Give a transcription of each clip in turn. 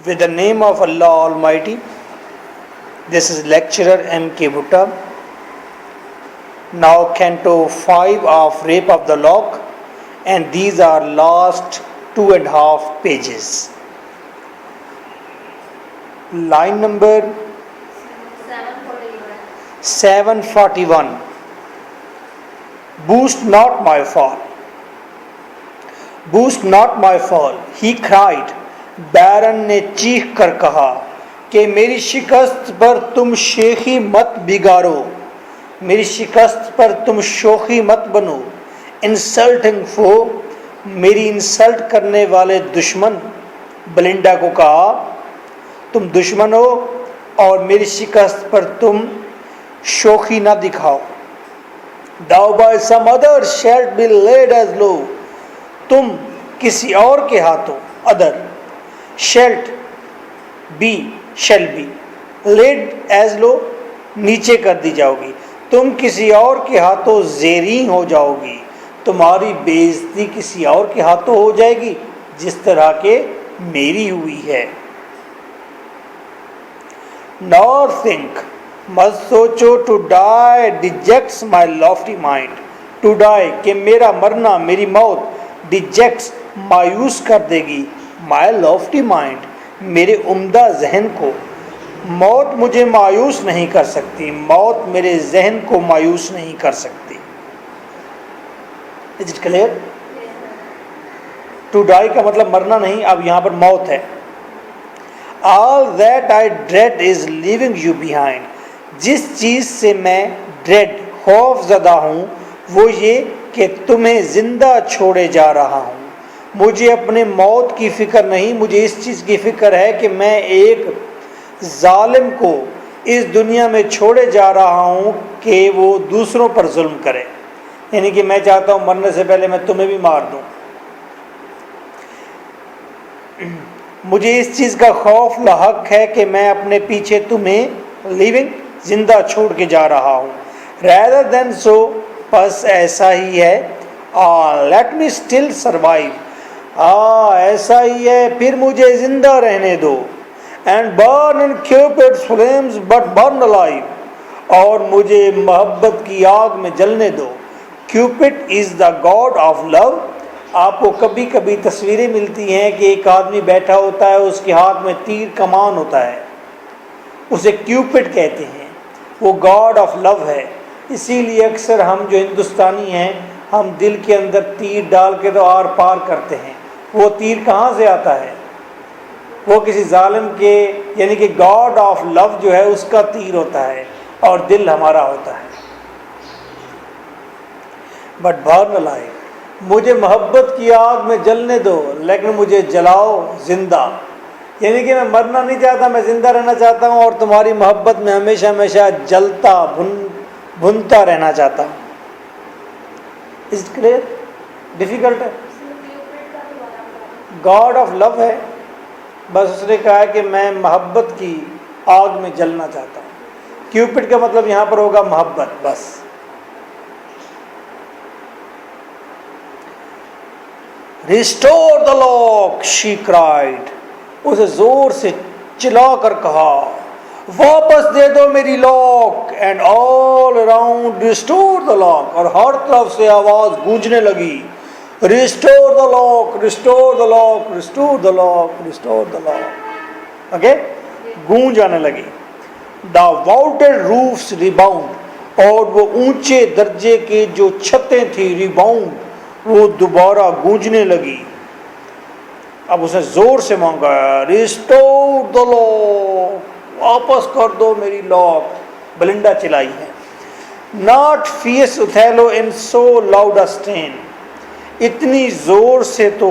With the name of Allah Almighty, this is lecturer M.K. Bhutta. Now Canto 5 of Rape of the Lock, and these are last 2.5 pages. Line number 741. Boost not my fall. Boost not my fall, he cried. बैरन ने चीख कर कहा कि मेरी शिकस्त पर तुम शेखी मत बिगाड़ो, मेरी शिकस्त पर तुम शोखी मत बनो. इंसल्टिंग फो, मेरी इंसल्ट करने वाले दुश्मन. बेलिंडा को कहा तुम दुश्मन हो और मेरी शिकस्त पर तुम शोखी ना दिखाओ. Thou by some other shalt be laid as low, तुम किसी और के हाथों. Other shalt be shall be laid as low, नीचे कर दी जाओगी. तुम किसी और के हाथों ज़ेरी हो जाओगी, तुम्हारी बेइज्जती किसी और के हाथों हो जाएगी जिस तरह के मेरी हुई है. Nor think, मत सोचो, to die dejects my lofty mind. To die कि मेरा मरना, मेरी मौत. डिजेक्ट्स मायूस कर देगी. माई लॉफ्टी माइंड, मेरे उम्दा जहन को. मौत मुझे मायूस नहीं कर सकती, मौत मेरे जहन को मायूस नहीं कर सकती. Is it clear? To die का मतलब मरना नहीं, अब यहाँ पर मौत है. All that I dread is leaving you behind, जिस चीज़ से मैं ड्रेड खौफ ज़दा हूँ वो ये कि तुम्हें ज़िंदा छोड़े जा रहा हूँ. मुझे अपने मौत की फ़िक्र नहीं, मुझे इस चीज़ की फ़िक्र है कि मैं एक जालिम को इस दुनिया में छोड़े जा रहा हूँ कि वो दूसरों पर जुल्म करे. यानी कि मैं चाहता हूँ मरने से पहले मैं तुम्हें भी मार दूँ. मुझे इस चीज़ का खौफ लाहक है कि मैं अपने पीछे तुम्हें लिविंग जिंदा छोड़ के जा रहा हूँ. रैदर देन सो, बस ऐसा ही है. लेट मी स्टिल सर्वाइव, ऐसा ही है, फिर मुझे जिंदा रहने दो. And burn in cupids flames but burn alive, और मुझे मोहब्बत की आग में जलने दो. Cupid is the God of love. आपको कभी कभी तस्वीरें मिलती हैं कि एक आदमी बैठा होता है, उसके हाथ में तीर कमान होता है, उसे क्यूपिड कहते हैं. वो गॉड ऑफ लव है. इसीलिए अक्सर हम जो हिंदुस्तानी हैं, हम दिल के अंदर तीर डाल के तो आर पार करते हैं. वो तीर कहाँ से आता है? वो किसी जालिम के, यानी कि गॉड ऑफ लव जो है उसका तीर होता है और दिल हमारा होता है. बट बर्न अलाइव, मुझे मोहब्बत की आग में जलने दो, लेकिन मुझे जलाओ जिंदा. यानी कि मैं मरना नहीं चाहता, मैं जिंदा रहना चाहता हूँ और तुम्हारी मोहब्बत में हमेशा हमेशा जलता भुनता रहना चाहता हूँ. Is it clear? डिफिकल्ट है. गॉड ऑफ लव है, बस उसने कहा है कि मैं मोहब्बत की आग में जलना चाहता हूँ. क्यूपिड का मतलब यहाँ पर होगा मोहब्बत, बस. Restore the lock, she cried, उसे जोर से चिल्ला कर कहा, वापस दे दो मेरी lock. And all around restore the lock, और हर तरफ से आवाज गूंजने लगी, restore the lock, restore the lock, restore the lock, restore the lock. Okay, गूंज आने लगी. द वाउटेड रूफ्स रिबाउंड, और वो ऊंचे दर्जे के जो छतें थी, रिबाउंड, वो दोबारा गूंजने लगी. अब उसने जोर से मांगा, रिस्टोर द लॉक, वापस कर दो मेरी लॉक. बेलिंडा चिल्लाई है. Not fierce Othello in so loud a strain, इतनी जोर से तो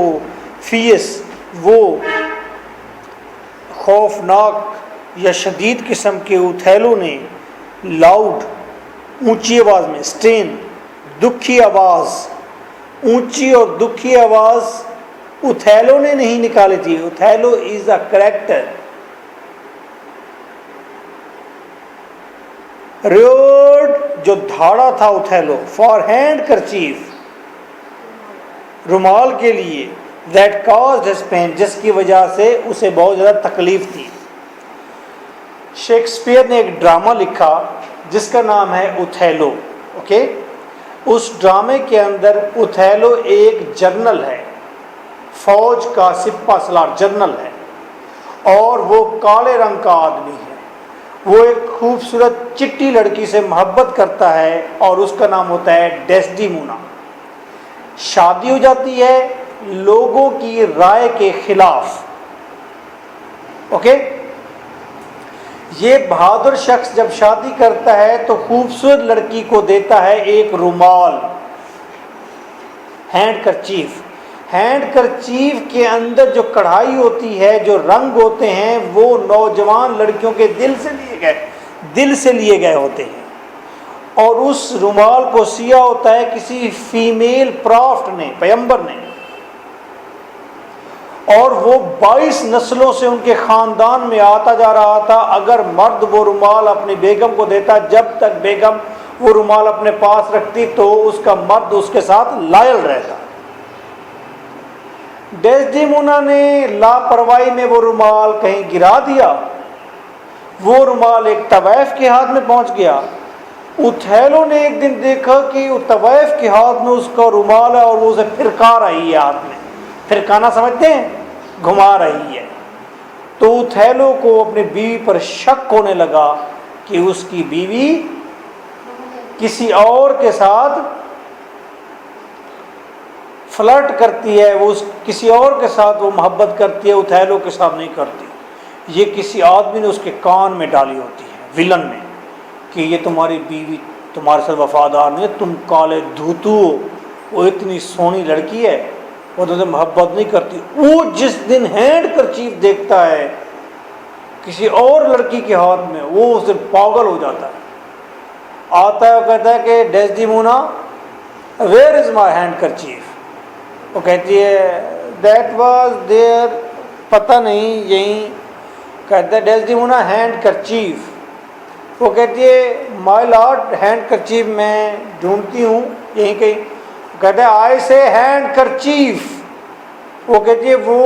फियस, वो खौफनाक या शदीद किस्म के ओथेलो ने, लाउड ऊंची आवाज़ में, स्ट्रेन दुखी आवाज़, ऊंची और दुखी आवाज़ ओथेलो ने नहीं निकाली थी. Othello is a character. Road जो धाड़ा था ओथेलो, फॉर हैंड करचीफ, रुमाल के लिए. दैट कॉज्ड हिज पेन, जिसकी वजह से उसे बहुत ज़्यादा तकलीफ थी। शेक्सपियर ने एक ड्रामा लिखा जिसका नाम है उथेलो। ओके, उस ड्रामे के अंदर उथेलो एक जर्नल है, फौज का सिपा सलार जनरल है, और वो काले रंग का आदमी है। वो एक खूबसूरत चिट्टी लड़की से मोहब्बत करता है और उसका नाम होता है डेस्डेमोना। शादी हो जाती है लोगों की राय के खिलाफ। ओके, ये बहादुर शख्स जब शादी करता है तो खूबसूरत लड़की को देता है एक रुमाल, हैंडकरचीफ। हैंडकरचीफ के अंदर जो कढ़ाई होती है, जो रंग होते हैं, वो नौजवान लड़कियों के दिल से लिए गए होते हैं। और उस रुमाल को सिया होता है किसी फीमेल प्रॉफट ने, पैगंबर ने, और वो 22 नस्लों से उनके ख़ानदान में आता जा रहा था। अगर मर्द वो रुमाल अपनी बेगम को देता, जब तक बेगम वो रुमाल अपने पास रखती तो उसका मर्द उसके साथ लायल रहता। डेस्डेमोना ने लापरवाही में वो रुमाल कहीं गिरा दिया। वो रुमाल एक तवैफ के हाथ में पहुंच गया। उथेलो ने एक दिन देखा कि तवैफ के हाथ में उसका रुमाल है और वो उसे फिरका रही है, हाथ में फिरकाना समझते हैं, घुमा रही है। तो उथेलो को अपनी बीवी पर शक होने लगा कि उसकी बीवी किसी और के साथ फ्लर्ट करती है, वो किसी और के साथ वो मोहब्बत करती है, उथेलो के साथ नहीं करती। ये किसी आदमी ने उसके कान में डाली होती है, विलन ने, कि ये तुम्हारी बीवी तुम्हारे साथ वफादार नहीं है, तुम काले धूतू हो, वो इतनी सोहनी लड़की है, वो तुमसे मोहब्बत नहीं करती। वो जिस दिन हैंडकरचीफ देखता है किसी और लड़की के हाथ में, वो उस दिन पागल हो जाता है। आता है, कहता है कि Desdemona where is my handkerchief. वो कहती है दैट वाज देयर, पता नहीं, यहीं। कहता है डेस्डेमोना हैंडकरचीफ। वो कहती है माय लॉर्ड हैंडकरचीफ मैं ढूंढती हूँ यहीं कहीं। कहते हैं आई से हैंडकरचीफ। वो कहती है वो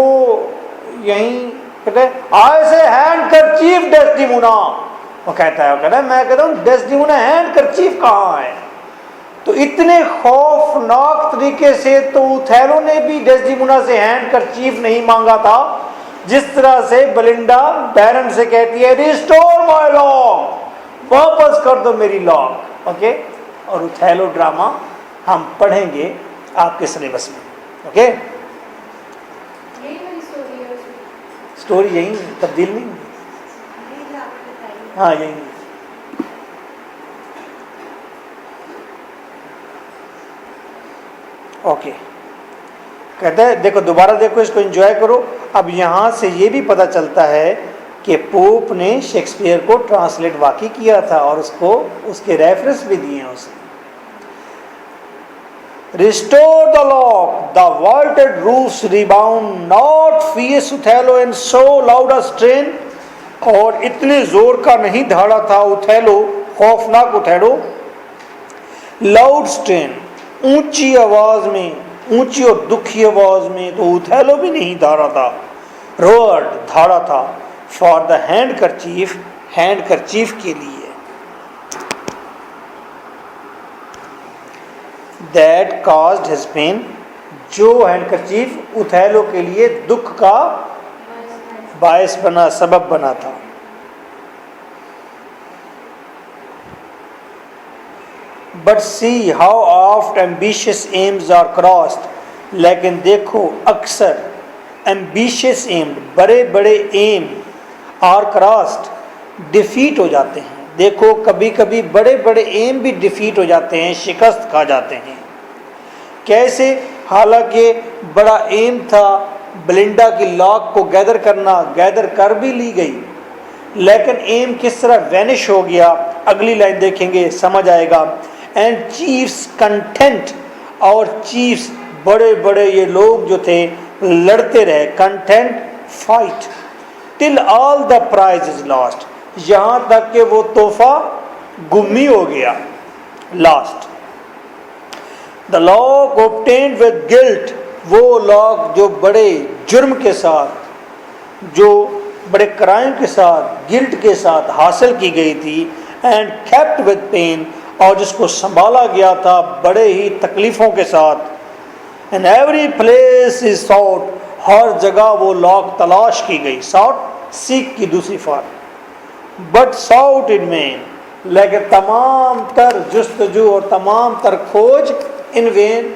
यहीं। कहते हैं आई से हैंडकरचीफ डेस्डेमोना। वो कहता है मैं कहता हूँ डेस्डेमोना हैंडकरचीफ कहाँ है। तो इतने खौफनाक तरीके से तो उथेलो ने भी डेस्डेमोना से हैंडकरचीफ नहीं मांगा था, जिस तरह से बेलिंडा बैरन से कहती है रिस्टोर माय लॉक, वापस कर दो मेरी लॉक। ओके, और उथेलो ड्रामा हम पढ़ेंगे आपके सिलेबस में। ओके, स्टोरी यही तब्दील नहीं, हाँ यही। ओके, कहते हैं देखो, दोबारा देखो, इसको एंजॉय करो। अब यहाँ से ये भी पता चलता है कि पोप ने शेक्सपियर को ट्रांसलेट वाकई किया था और उसको उसके रेफरेंस भी दिए हैं उसे। Restore the lock, the vaulted roofs rebound, not fierce Othello in so loud a strain। और इतने जोर का नहीं धाड़ा था उथेलो, खौफनाक उथेलो, लाउड स्ट्रेन, ऊंची आवाज में, ऊंची और दुखी आवाज में तो उथेलो भी नहीं धाड़ा था, रोअर्ड धाड़ा था, फॉर द हैंडकरचीफ, हैंडकरचीफ के लिए। दैट caused his pain, जो हैंडकरचीफ उथेलो के लिए दुख का बायस बना, सबब बना था। But see how oft ambitious aims are crossed, लेकिन देखो अक्सर एम्बिशियस एम, बड़े बड़े एम, आर क्रॉस्ड, डिफीट हो जाते हैं। देखो कभी कभी बड़े बड़े एम भी डिफीट हो जाते हैं, शिकस्त खा जाते हैं। कैसे? हालांकि बड़ा एम था बेलिंडा की लॉक को गैदर करना, गैदर कर भी ली गई, लेकिन एम किस तरह वैनिश हो गया, अगली लाइन देखेंगे समझ आएगा। एंड चीफ्स कंटेंट, और चीफ्स बड़े बड़े ये लोग जो थे लड़ते रहे, content fight, till all the prize is lost, यहाँ तक कि वो तोहफा गुम्मी हो गया, lost. The lock obtained with guilt वो लॉक जो बड़े जुर्म के साथ, जो बड़े क्राइम के साथ, गिल्ट के साथ हासिल की गई थी, एंड केप्ट विद पेन, और जिसको संभाला गया था बड़े ही तकलीफ़ों के साथ। And every place is sought, हर जगह वो लॉक तलाश की गई। सॉट सीख की दूसरी फॉर्म। बट सॉट इट में, लेकिन तमाम तर जुस्तजू और तमाम तर खोज इन वेन,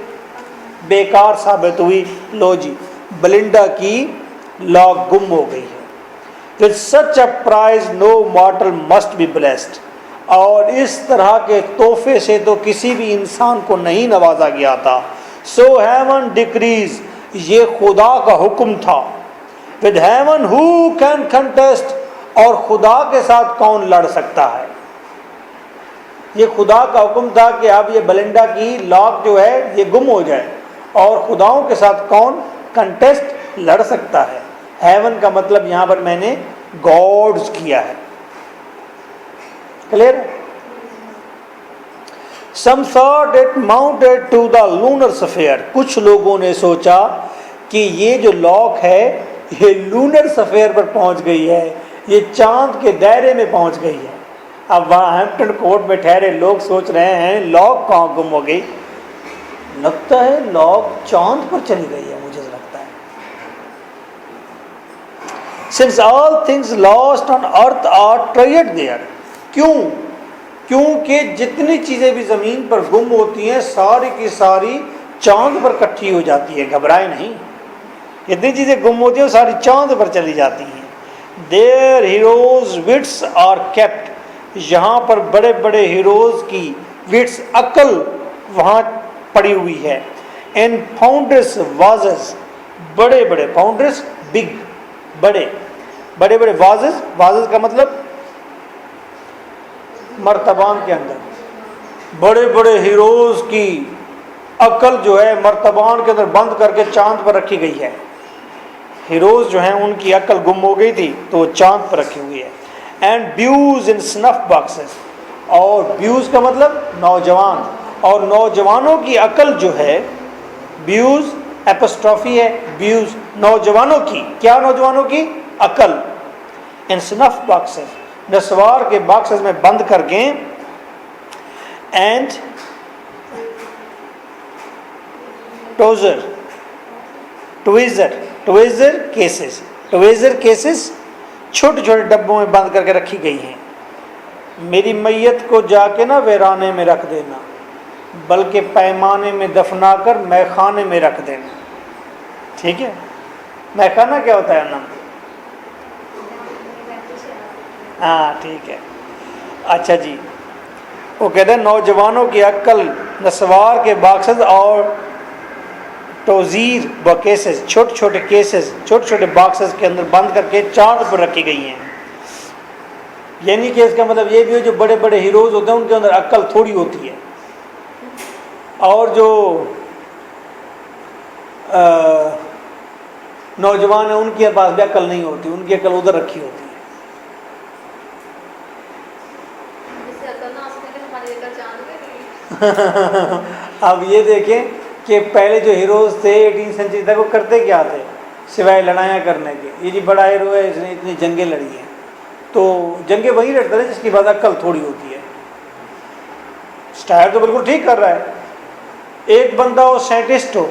बेकार साबित हुई। लो जी, बेलिंडा की लॉक गुम हो गई है। With such a prize no mortal must be blessed, और इस तरह के तोहफे से तो किसी भी इंसान को नहीं नवाजा गया था। सो हेवन डिक्रीज, ये खुदा का हुक्म था। With heaven who can contest, और खुदा के साथ कौन लड़ सकता है। ये खुदा का हुक्म था कि अब ये बेलिंडा की लॉक जो है ये गुम हो जाए, और खुदाओं के साथ कौन कंटेस्ट लड़ सकता है। हेवन का मतलब यहां पर मैंने गॉड्स किया है। Clear? Some thought it mounted to the lunar sphere, कुछ लोगों ने सोचा कि ये जो लॉक है ये लूनर स्फीयर पर पहुंच गई है, ये चांद के दायरे में पहुंच गई है। अब वहां हैम्पटन कोर्ट में ठहरे लोग सोच रहे हैं लॉक कहाँ गुम हो गई। लगता है लॉक चांद पर चली गई है, मुझे लगता है। Since all things lost on earth are treasured there, क्यों? क्योंकि जितनी चीजें भी जमीन पर गुम होती हैं सारी की सारी चांद पर इकट्ठी हो जाती है। घबराए नहीं, जितनी चीजें गुम होती हैं सारी चांद पर चली जाती हैं। Their heroes wits are kept, यहाँ पर बड़े बड़े हीरोज की विट्स, अकल वहाँ पड़ी हुई है। एंड फाउंड्रेस वाजेस, बड़े बड़े, फाउंड्रेस बिग, बड़े बड़े बड़े वाजेस, वाजेस का मतलब मर्तबान के अंदर, बड़े बड़े हीरोज की अकल जो है मर्तबान के अंदर बंद करके चांद पर रखी गई है। हीरोज जो हैं उनकी अकल गुम हो गई थी तो वो चांद पर रखी हुई है। And views in snuff boxes, और ब्यूज का मतलब नौजवान, और नौजवानों की अकल जो है, ब्यूज एपोस्ट्रॉफी है, ब्यूज नौजवानों की, क्या नौजवानों की अकल। इन स्नफ बॉक्सेस, नस्वार के बॉक्सेस में बंद करके। And trouser, tweezer, tweezer cases, tweezer cases छोटे छोटे डब्बों में बंद करके रखी गई हैं। मेरी मैयत को जाके ना वीराने में रख देना, बल्कि पैमाने में दफना कर मैखाने में रख देना। ठीक है? मैखाना क्या होता है नाम? हाँ ठीक है, अच्छा जी। वो कहते हैं नौजवानों की अक्ल नस्वार के बॉक्सेस और तोजीर व केसेस, छोटे छोटे केसेस, छोटे छोटे बॉक्सेस के अंदर बंद करके चांद पर रखी गई हैं। यानी कि इसका मतलब ये भी है जो बड़े बड़े हीरोज होते हैं उनके अंदर अक्ल थोड़ी होती है, और जो नौजवान है उनके पास भी अक्ल नहीं होती, उनकी अक्ल उधर रखी होती है। अब ये देखें कि पहले जो हीरोज थे 18वीं सेंचुरी तक वो करते क्या थे सिवाय लड़ाइयाँ करने के। ये जी बड़ा हीरो है, इसने इतनी जंगें लड़ी हैं, तो जंगें वही लड़ता है जिसकी बाद अक्ल थोड़ी होती है। स्टाइल तो बिल्कुल ठीक कर रहा है। एक बंदा हो साइंटिस्ट हो,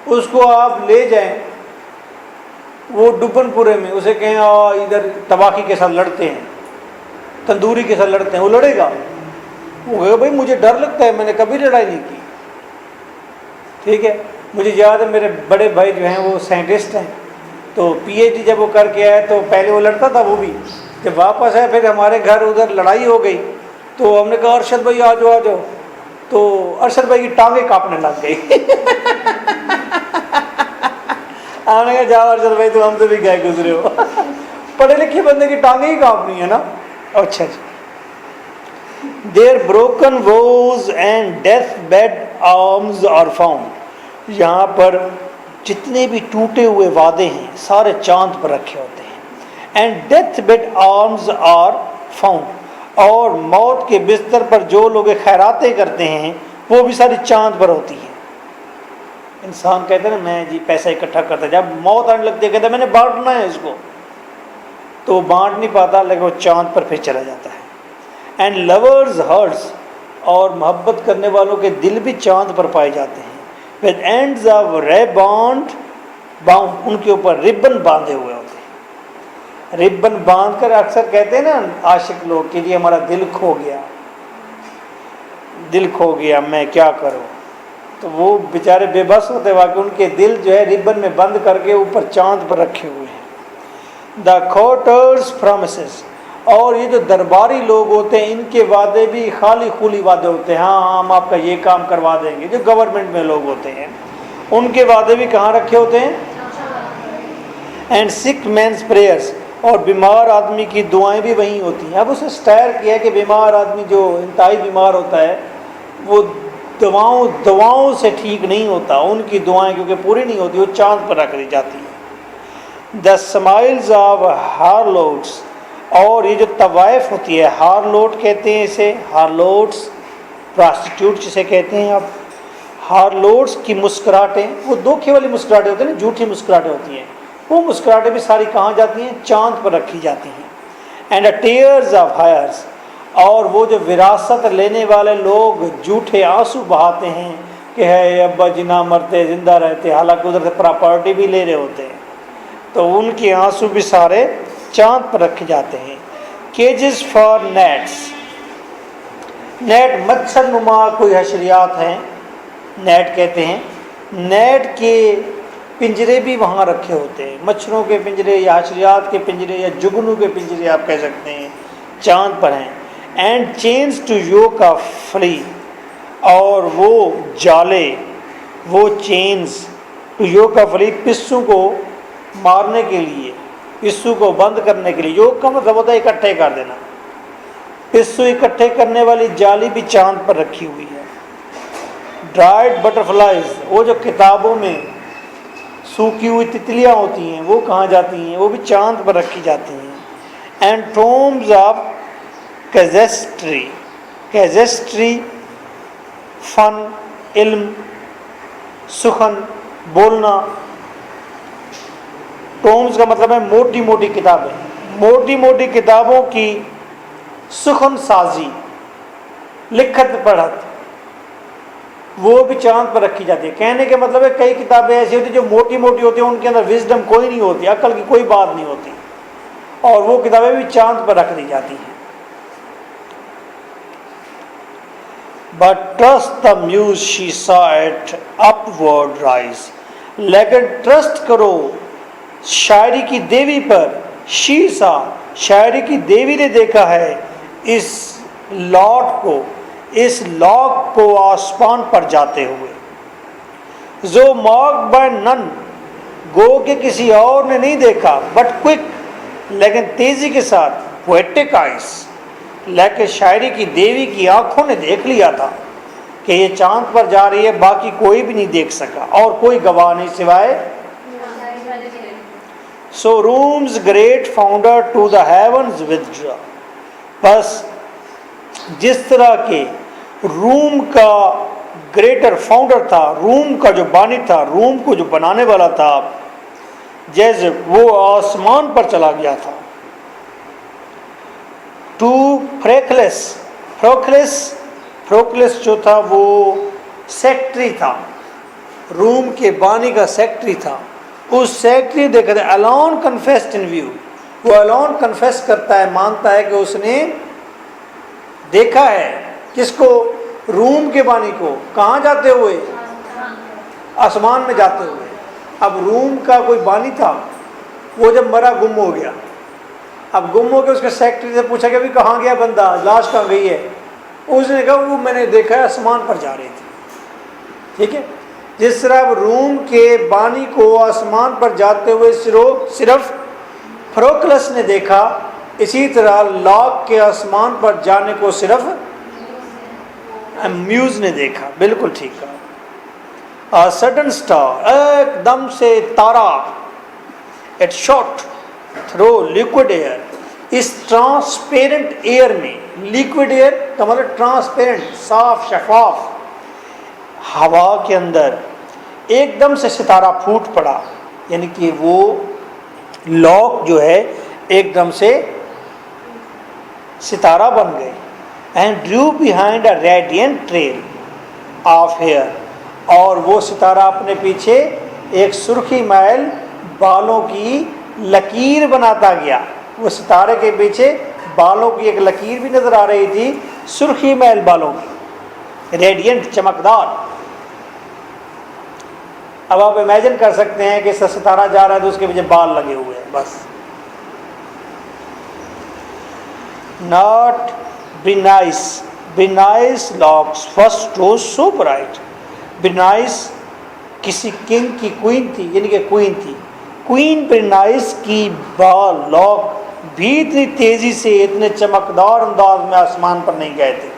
उसको आप ले जाएं वो डुबनपुरे में, उसे कहें इधर तबाकी के साथ लड़ते हैं, तंदूरी के साथ लड़ते हैं, वो लड़ेगा? वो कहेगा भाई मुझे डर लगता है, मैंने कभी लड़ाई नहीं की। ठीक है, मुझे याद है मेरे बड़े भाई जो हैं वो साइंटिस्ट हैं, तो पीएचडी जब वो करके आए तो पहले वो लड़ता था, वो भी जब वापस आए फिर हमारे घर उधर लड़ाई हो गई, तो हमने कहा अरशद भाई आ जाओ आ जाओ, तो अरशद भाई की टांगें कांपने लग गई। हमने कहा जाओ अरशद भाई तो हमसे भी गए गुजरे हो। पढ़े लिखे बंदे की टांगें ही कांपनी है ना। अच्छा जी। Their broken vows and deathbed arms are found, यहाँ पर जितने भी टूटे हुए वादे हैं सारे चांद पर रखे होते हैं। एंड डेथबेड आर्म्स आर फाउंड, और मौत के बिस्तर पर जो लोग खैरातें करते हैं वो भी सारी चांद पर होती हैं। इंसान कहते हैं ना मैं जी पैसा इकट्ठा करता, जब मौत आने लगती है कहता है मैंने बांटना है इसको, तो वो बांट नहीं पाता, लेकिन वो चांद पर फिर चला जाता है। एंड लवर्स हर्ट्स, और मोहब्बत करने वालों के दिल भी चांद पर पाए जाते हैं। With ends of rebound bound, उनके ऊपर रिबन बांधे हुए होते हैं। रिबन बांध कर अक्सर कहते हैं ना आशिक लोग कि जी हमारा दिल खो गया, दिल खो गया, मैं क्या करूं। तो वो बेचारे बेबस होते हैं, वाकई उनके दिल जो है रिबन में बंद करके ऊपर चांद पर रखे हुए हैं। द कोर्टर्स प्रॉमिसेस, और ये जो दरबारी लोग होते हैं इनके वादे भी खाली खुली वादे होते हैं। हाँ हम आपका ये काम करवा देंगे। जो गवर्नमेंट में लोग होते हैं उनके वादे भी कहाँ रखे होते हैं। एंड सिक मैन्स प्रेयर्स, और बीमार आदमी की दुआएं भी वहीं होती हैं। अब उसे स्टायर किया कि बीमार आदमी जो इंतहाई बीमार होता है वो दवाओं से ठीक नहीं होता, उनकी दुआएं क्योंकि पूरी नहीं होती वो चांद पर रख दी जाती है। द स्माइल्स ऑफ हारलोट्स, और ये जो तवाइफ होती है, हारलोट कहते हैं इसे, हारलोट्स प्रॉस्टिट्यूट जिसे कहते हैं। अब हारलोट्स की मुस्कुराहटें, वो धोखे वाली मुस्कुराहटें होती हैं ना, झूठी मुस्कुराहटें होती हैं, वो मुस्कुराहटें भी सारी कहाँ जाती हैं, चांद पर रखी जाती हैं। And the tears of heirs, और वो जो विरासत लेने वाले लोग झूठे आंसू बहाते हैं कि है अब्बा जी ना मरते जिंदा रहते, हालांकि उधर से प्रॉपर्टी भी ले रहे होते हैं, तो उनके आंसू भी सारे चांद पर रखे जाते हैं। केजेस फॉर नेट्स, नेट मच्छर नुमा कोई हशरियात हैं, नेट कहते हैं। नेट के पिंजरे भी वहाँ रखे होते हैं, मच्छरों के पिंजरे या हशरियात के पिंजरे या जुगनू के पिंजरे आप कह सकते हैं, चांद पर हैं। And chains to yoke of flea, और वो जाले, वो chains to yoke of flea, पिस्सू को मारने के लिए, पिस्सू को बंद करने के लिए। योग का मतलब होता है इकट्ठे कर देना। पिस्सू इकट्ठे करने वाली जाली भी चांद पर रखी हुई है। ड्राइड बटरफ्लाइज, वो जो किताबों में सूखी हुई तितलियाँ होती हैं वो कहाँ जाती हैं, वो भी चांद पर रखी जाती हैं। एंड टोम्स ऑफ कैजेस्ट्री, कैजेस्ट्री फन, इल्म, सुखन, बोलना। टोम्स का मतलब है मोटी मोटी किताबें, मोटी मोटी किताबों की सुखन साजी, लिखत पढ़त, वो भी चांद पर रखी जाती है। कहने के मतलब है कई किताबें ऐसी होती जो मोटी मोटी होती हैं, उनके अंदर विजडम कोई नहीं होती, अकल की कोई बात नहीं होती, और वो किताबें भी चांद पर रख दी जाती हैं। But trust the muse she saw it upward rise, लेकिन ट्रस्ट करो शायरी की देवी पर, she saw, शायरी की देवी ने देखा है इस लॉट को, इस लॉक को आसमान पर जाते हुए। जो मॉक बाय नन, गो के किसी और ने नहीं देखा, बट क्विक, लेकिन तेजी के साथ, पोएटिक आइज, लेकिन शायरी की देवी की आंखों ने देख लिया था कि ये चांद पर जा रही है, बाकी कोई भी नहीं देख सका और कोई गवाह नहीं सिवाय। So Rome's great founder to the heavens withdraw, बस जिस तरह के रूम का ग्रेटर फाउंडर था, रूम का जो बानी था, रूम को जो बनाने वाला था, जैसे वो आसमान पर चला गया था। टू फ्रेक्लेस, फ्रोक्लेस जो था वो सेक्रेटरी था, रूम के बानी का सेक्रेटरी था। उस सेक्रेटरी देखते अलोन कन्फेस्ड इन व्यू, वो अलोन कन्फेस करता है, मानता है कि उसने देखा है किसको, रूम के बानी को, कहाँ जाते हुए, आसमान में जाते हुए। अब रूम का कोई बानी था, वो जब मरा गुम हो गया, अब गुम हो के उसके सेक्रेटरी से पूछा कि अभी कहाँ गया बंदा, लाश कहाँ गई है। उसने कहा वो मैंने देखा है आसमान पर जा रही थी। ठीक है, जिस तरह अब रूम के बानी को आसमान पर जाते हुए सिर्फ फ्रोक्लस ने देखा, इसी तरह लॉक के आसमान पर जाने को सिर्फ म्यूज ने देखा। बिल्कुल ठीक कहा। सडन स्टार, एकदम से तारा, it shot through liquid air, इस ट्रांसपेरेंट एयर में, लिक्विड एयर का मतलब ट्रांसपेरेंट, साफ शफाफ हवा के अंदर, एकदम से सितारा फूट पड़ा, यानी कि वो लॉक जो है एकदम से सितारा बन गए। And drew behind a radiant trail of hair, और वो सितारा अपने पीछे एक सुर्खी मैल बालों की लकीर बनाता गया। वो सितारे के पीछे बालों की एक लकीर भी नजर आ रही थी, सुर्खी मैल बालों की, रेडियंट, चमकदार। अब आप इमेजिन कर सकते हैं कि सितारा जा रहा है तो उसके पीछे बाल लगे हुए हैं, बस। Not Bernice, Bernice locks first rose so bright. Bernice किसी किंग की क्वीन थी, यानी कि क्वीन थी। क्वीन Bernice की बाल लॉक भी इतनी तेजी से, इतने चमकदार अंदाज में आसमान पर नहीं गए थे।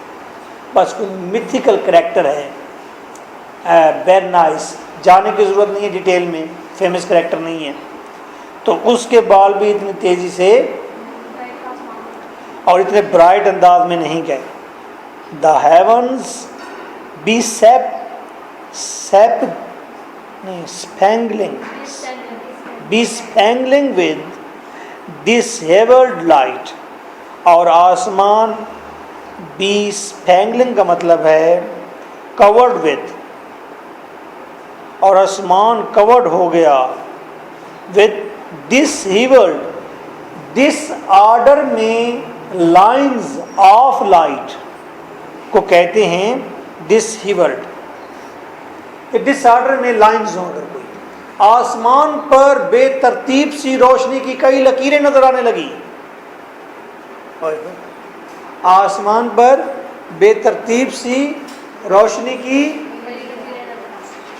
बस कोई मिथिकल कैरेक्टर है Bernice, जाने की ज़रूरत नहीं है डिटेल में, फेमस कैरेक्टर नहीं है। तो उसके बाल भी इतनी तेजी से और इतने ब्राइट अंदाज में नहीं गए। The heavens bespangling with dishevelled light, और आसमान बी स्पैंगलिंग का मतलब है कवर्ड विद, और आसमान कवर्ड हो गया विद डिसेबल्ड, डिसऑर्डर में लाइन्स ऑफ लाइट को कहते हैं डिसहेबल्ड। डिसऑर्डर में लाइन्स हो, अगर कोई आसमान पर बेतरतीब सी रोशनी की कई लकीरें नजर आने लगी, आसमान पर बेतरतीब सी रोशनी की,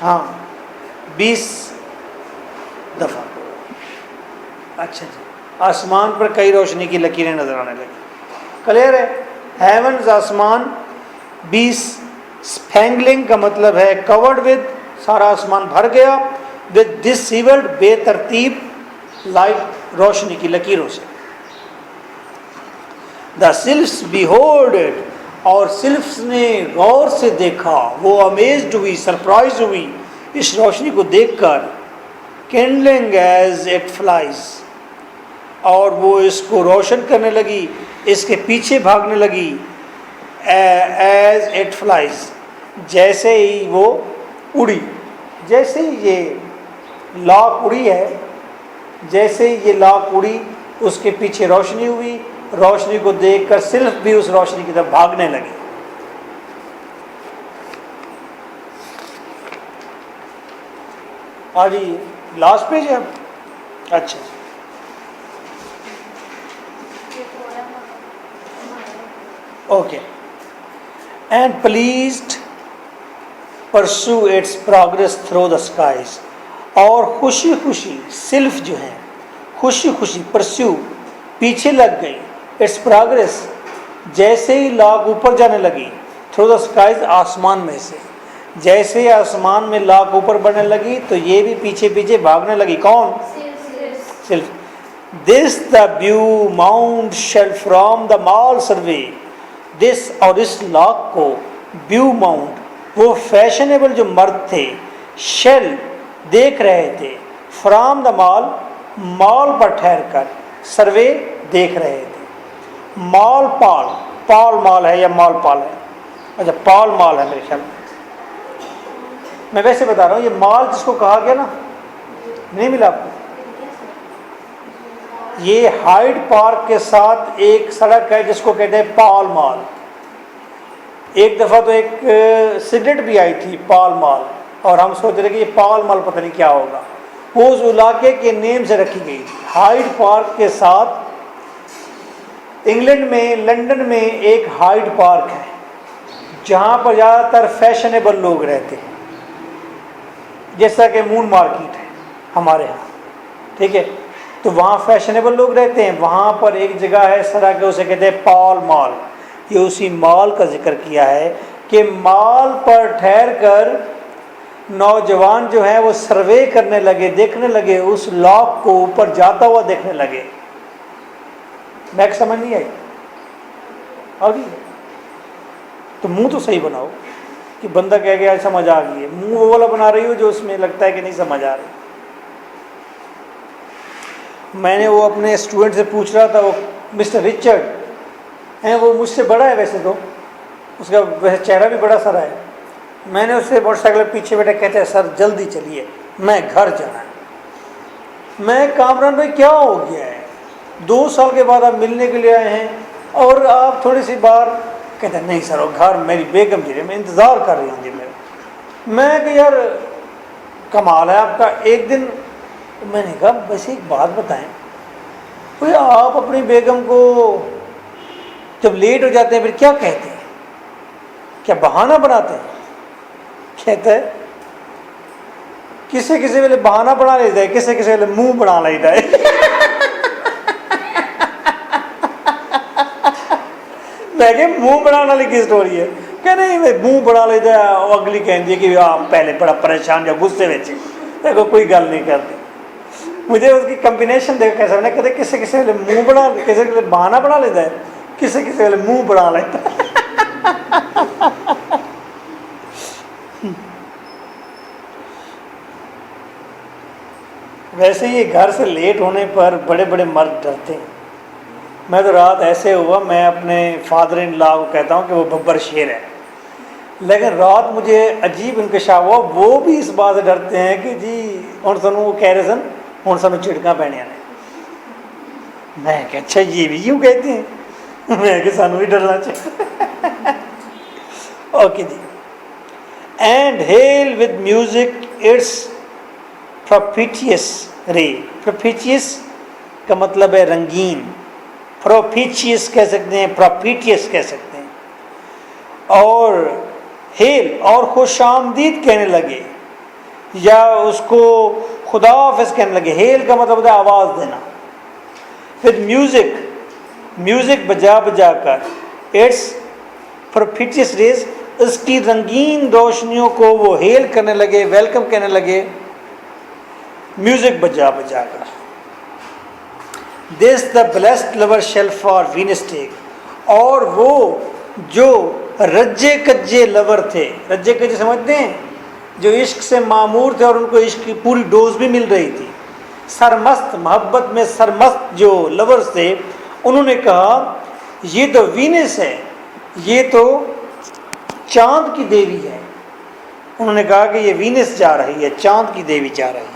हाँ, 20 दफा, अच्छा जी, आसमान पर कई रोशनी की लकीरें नजर आने लगी। क्लियर है? हेवंस आसमान, 20 स्पैंगलिंग का मतलब है कवर्ड विद, सारा आसमान भर गया, विद डिसेबल्ड, बेतरतीब लाइट, रोशनी की लकीरों से। द सिल्फ्स बिहोल्डेड, और सिल्फ्स ने गौर से देखा, वो अमेज्ड हुई, सरप्राइज हुई इस रोशनी को देखकर। किंडलिंग एज इट फ्लाइज, और वो इसको रोशन करने लगी, इसके पीछे भागने लगी। एज इट फ्लाइज, जैसे ही वो उड़ी, जैसे ही ये लाख उड़ी है, जैसे ही ये लाख उड़ी उसके पीछे रोशनी हुई, रोशनी को देखकर सिर्फ भी उस रोशनी की तरफ भागने लगी। आज लास्ट पेज है, अच्छा, okay. And pleased pursue its progress through the skies, और खुशी खुशी, सिल्फ जो है खुशी खुशी, परस्यू पीछे लग गई, इट्स प्रोग्रेस जैसे ही लाख ऊपर जाने लगी, थ्रू द स्काइज आसमान में से, जैसे ही आसमान में लाख ऊपर बढ़ने लगी तो ये भी पीछे पीछे भागने लगी। कौन? सिल्फ। This the view mount shell from the mall survey, this, और इस लाख को, व्यू माउंट, वो फैशनेबल जो मर्द थे, शेल देख रहे थे, फ्रॉम द मॉल, मॉल पर ठहर कर, सर्वे देख रहे थे। मॉल पाल, पाल मॉल है या मॉल पाल है? अच्छा, पाल मॉल है मेरे ख्याल में, मैं वैसे बता रहा हूँ। ये मॉल जिसको कहा गया ना, नहीं मिला आपको? ये हाइड पार्क के साथ एक सड़क है जिसको कहते हैं पाल मॉल। एक दफ़ा तो एक सिगरेट भी आई थी पाल मॉल, और हम सोच रहे कि ये पाल मॉल पता नहीं क्या होगा, वो उस इलाके के नेम से रखी गई थी। हाइड पार्क के साथ इंग्लैंड में, लंदन में एक हाइड पार्क है जहाँ पर ज़्यादातर फैशनेबल लोग रहते हैं, जैसा कि मून मार्केट है हमारे यहाँ, ठीक है, तो वहाँ फैशनेबल लोग रहते हैं। वहाँ पर एक जगह है सड़क है, उसे कहते हैं पाल मॉल। ये उसी मॉल का जिक्र किया है कि मॉल पर ठहर कर नौजवान जो हैं वो सर्वे करने लगे, देखने लगे, उस लॉक को ऊपर जाता हुआ देखने लगे। मैं समझ नहीं आई? आगे तो मुंह तो सही बनाओ कि बंदा कह गया समझ आ गई है, मुंह वो वाला बना रही हो जो उसमें लगता है कि नहीं समझ आ रही। मैंने वो अपने स्टूडेंट से पूछ रहा था, वो मिस्टर रिचर्ड हैं, वो मुझसे बड़ा है वैसे तो, उसका वैसे चेहरा भी बड़ा सारा है। मैंने उससे मोटरसाइकिल पीछे बैठे, कहते हैं सर जल्दी चलिए मैं घर जाना है। मैं कामरान भाई क्या हो गया है, 2 साल के बाद आप मिलने के लिए आए हैं और आप थोड़ी सी बार, कहते हैं नहीं सर वो घर मेरी बेगम जी मैं इंतज़ार कर रही हूँ जी मेरा। मैं कि यार कमाल है आपका। एक दिन मैंने कहा वैसे एक बात बताएं, कोई आप अपनी बेगम को जब लेट हो जाते हैं फिर क्या कहते हैं, क्या बहाना बनाते हैं? कहते हैं किसे किसे वेले बहाना बना लेता है, किसे किसे वेले मुंह बना लेता है। मैं क्या मुंह बनाने वाली की स्टोरी है? क्या नहीं मैं मुंह बना लेता है, और अगली कहती है कि आप पहले बड़ा परेशान या गुस्से में देखो कोई गल नहीं करती। मुझे उसकी कॉम्बिनेशन देखो कैसा बना, कहते किसे किसे वेले मुंह बना, किसे किसे बहाना बना लेता है, किसे किसे वेले मुंह बना लेता है। वैसे ही घर से लेट होने पर बड़े बड़े मर्द डरते हैं। मैं तो रात ऐसे हुआ, मैं अपने फादर इन लॉ को कहता हूँ कि वो बब्बर शेर है, लेकिन रात मुझे अजीब इंकशाफ हुआ, वो भी इस बात से डरते हैं कि जी हुण सानू वो कह रहे सन हुण सानू झिड़कां पैणियां ने। मैं क्या अच्छा ये भी यूँ कहते हैं? मैं कि सानू भी डरना चाहिए। Okay ji. And hail with music its propitious ray। propitious का मतलब है रंगीन, propitious कह सकते हैं, propitious कह सकते हैं। और हेल और खुश आमदीद कहने लगे, या उसको खुदा हाफिज कहने लगे। हेल का मतलब है आवाज़ देना। विद म्यूजिक, म्यूजिक बजा बजा कर, इट्स propitious rays, इसकी रंगीन रोशनियों को वो हेल करने लगे, वेलकम कहने लगे, म्यूजिक बजा बजा कर। This the blessed lover shall for Venus take. और वो जो रज्जे कज्जे लवर थे, रज्जे कज्जे समझते हैं, जो इश्क से मामूर थे और उनको इश्क की पूरी डोज भी मिल रही थी, सरमस्त मोहब्बत में सरमस्त जो लवर्स थे, उन्होंने कहा ये तो वीनस है, ये तो चांद की देवी है। उन्होंने कहा कि ये वीनस जा रही है, चांद की देवी जा रही है।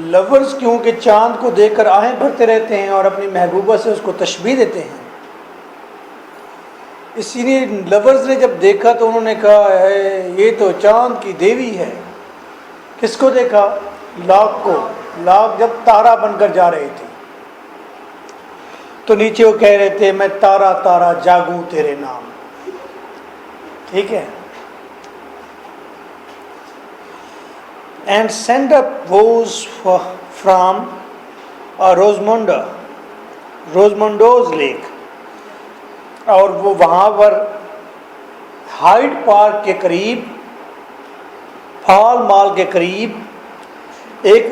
लवर्स क्योंकि चांद को देखकर आहें भरते रहते हैं और अपनी महबूबा से उसको तशबीह देते हैं, इसीलिए लवर्स ने जब देखा तो उन्होंने कहा है ये तो चांद की देवी है। किसको देखा? लाख को। लाख जब तारा बनकर जा रही थी तो नीचे वो कह रहे थे मैं तारा तारा जागूं तेरे नाम। ठीक है। And send up woes from Rosamundo's lake। और वो वहाँ पर हाइड पार्क के करीब, फॉल मॉल के करीब एक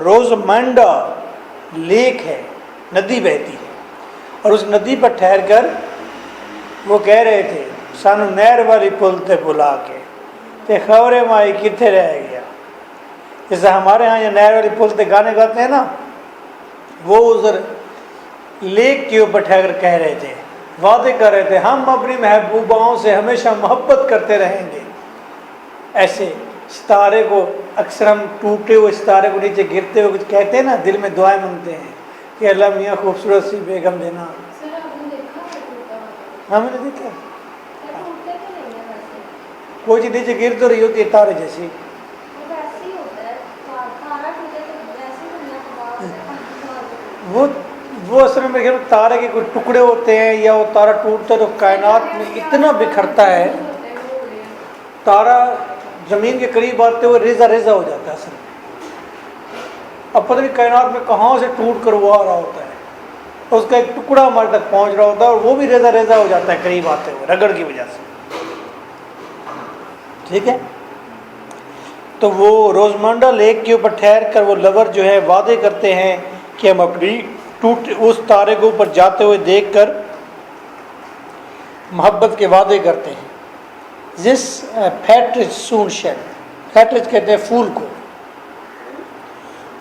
रोजमंडा लेक है, नदी बहती है, और उस नदी पर ठहर कर वो कह रहे थे सानू नहर वाली पुल ते बुला के ते खबरे माई किथे रह गया। जैसे हमारे यहाँ ये नहर वाली पुल पे गाने गाते हैं ना, वो उधर लेक के ऊपर ठहर कह रहे थे, वादे कर रहे थे हम अपनी महबूबाओं से हमेशा मोहब्बत करते रहेंगे। ऐसे सितारे को अक्सर हम टूटे हुए सितारे को नीचे गिरते हुए कुछ कहते हैं ना, दिल में दुआएं मांगते हैं कि अल्लाह मियाँ खूबसूरत सी बेगम देना। हाँ मैंने देखा, कोई चीज़ नीचे गिर तो रही होती है तारे जैसी। वो असल में मेरे ख्याल में तारे के कुछ टुकड़े होते हैं, या वो तारा टूटता है तो कायनात में इतना बिखरता है, तारा ज़मीन के करीब आते हुए रेजा रेजा हो जाता है असल में। अब पता नहीं कायनात में कहाँ से टूट कर वो आ रहा होता है, उसका एक टुकड़ा हमारे तक पहुँच रहा होता है और वो भी रेजा रेजा हो जाता है करीब आते हुए रगड़ की वजह से। ठीक है। तो वो रोजमंडा लेक के ऊपर ठहर कर वो लवर जो है वादे करते हैं कि हम अपनी टूट उस तारे को ऊपर जाते हुए देखकर मोहब्बत के वादे करते हैं। जिस फैट्रिज सून शेल, फैट्रिज कहते हैं फूल को,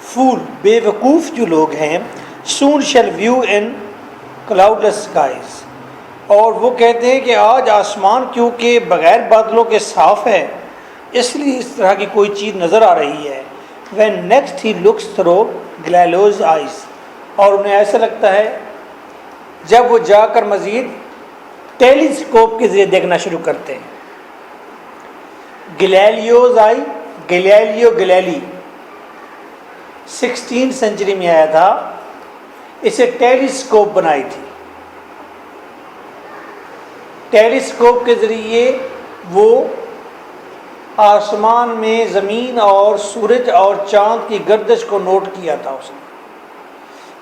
फूल बेवकूफ़ जो लोग हैं, soon shall view in cloudless skies, और वो कहते हैं कि आज आसमान क्योंकि बग़ैर बादलों के साफ़ है इसलिए इस तरह की कोई चीज़ नज़र आ रही है। When next he looks through Galileo's eyes, और उन्हें ऐसा लगता है जब वो जाकर मज़ीद टेलीस्कोप के ज़रिए देखना शुरू करते हैं। गैलीलियोज आई, गैलीलियो गैलीली 16th सेंचुरी में आया था, इसे टेलीस्कोप बनाई थी। टेलीस्कोप के ज़रिए वो आसमान में ज़मीन और सूरज और चाँद की गर्दिश को नोट किया था उसने।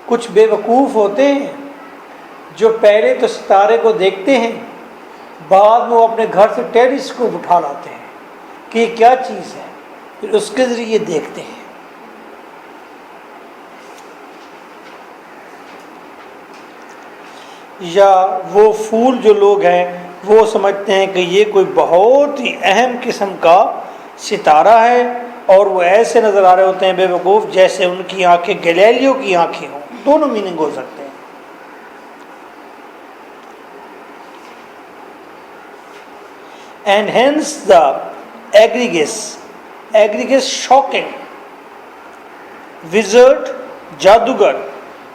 कुछ बेवकूफ़ होते हैं जो पहले तो सितारे को देखते हैं, बाद में वो अपने घर से टेलीस्कोप उठा लाते हैं कि ये क्या चीज़ है, फिर उसके ज़रिए देखते हैं। या वो फूल जो लोग हैं वो समझते हैं कि ये कोई बहुत ही अहम किस्म का सितारा है, और वो ऐसे नज़र आ रहे होते हैं बेवकूफ़ जैसे उनकी आंखें गैलीलियो की आंखें हों। दोनों मीनिंग हो सकते हैं। And hence the egregious shocking wizard जादूगर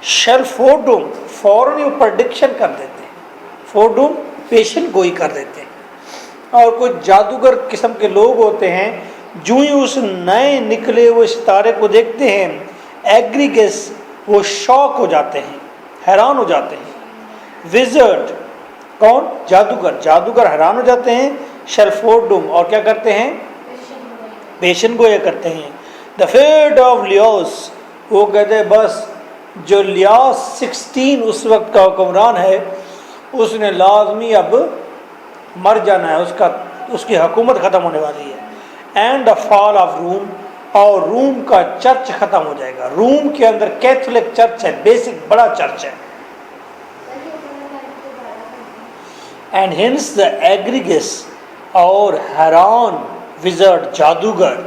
शेल फोरडूम, फौरन वो प्रडिक्शन कर देते हैं, फोरडूम पेशन गोई कर देते हैं। और कुछ जादूगर किस्म के लोग होते हैं, जो ही उस नए निकले हुए सितारे को देखते हैं, एग्रीगेस वो शॉक हो जाते हैं, हैरान हो जाते हैं। विजर्ड कौन? जादूगर, जादूगर हैरान हो जाते हैं। शेल्फोर्डुम और क्या करते हैं? पेशन गोया करते हैं। द फेट ऑफ लियोस, वो कहते हैं बस जो लियास 16 उस वक्त का हुक्मरान है उसने लाजमी अब मर जाना है, उसकी हुकूमत ख़त्म होने वाली है। And the fall of room, और रूम का चर्च ख़त्म हो जाएगा। रूम के अंदर कैथोलिक चर्च है, बेसिक बड़ा चर्च है। एंड हिंस द एग्रीगेस, और हैरान विजर्ड जादूगर,